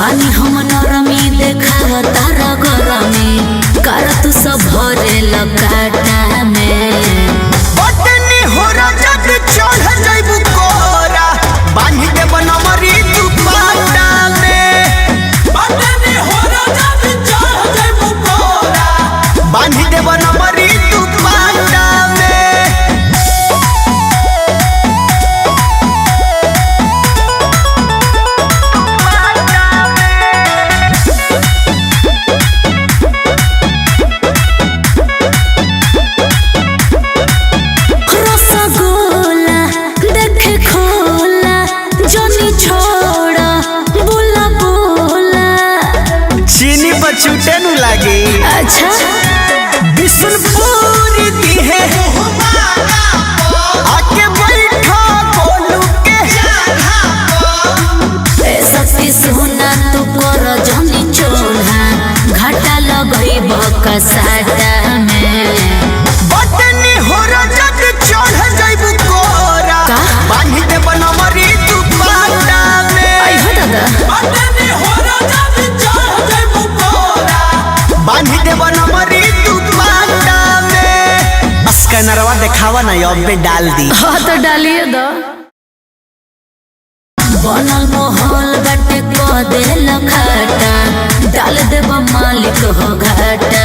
बानी हम नरमी देखावा तारा गरमी कर तू सब भरे लगाटा में बटनी हो रजत चढ़ जाइबू कोरा बांधी दे बनमरी तू पाटा में बटनी हो रजत चढ़ जाइबू कोरा बांधी दे बनमरी तू पाटा में छूटे नु लागे। अच्छा बिशनपुर दी है आके बैठा बोलू के सती सोना तू कर जनी चोला घाटा लगई बकसाटा में बटनी हो रजत चढ़ जाइबू कोरा बांधी दे बनमरी तू पाटा में आई हो दादा बटनी हो रजत चढ़ जाइबू कोरा बांधी दे बनमरी तू पाटा में स्कैनरवा दिखावा ना अब पे डाल दी। हाँ तो डालिए दो बनल मोहल बटे को दे लखाटा डाल देब मालिक हो घाटा।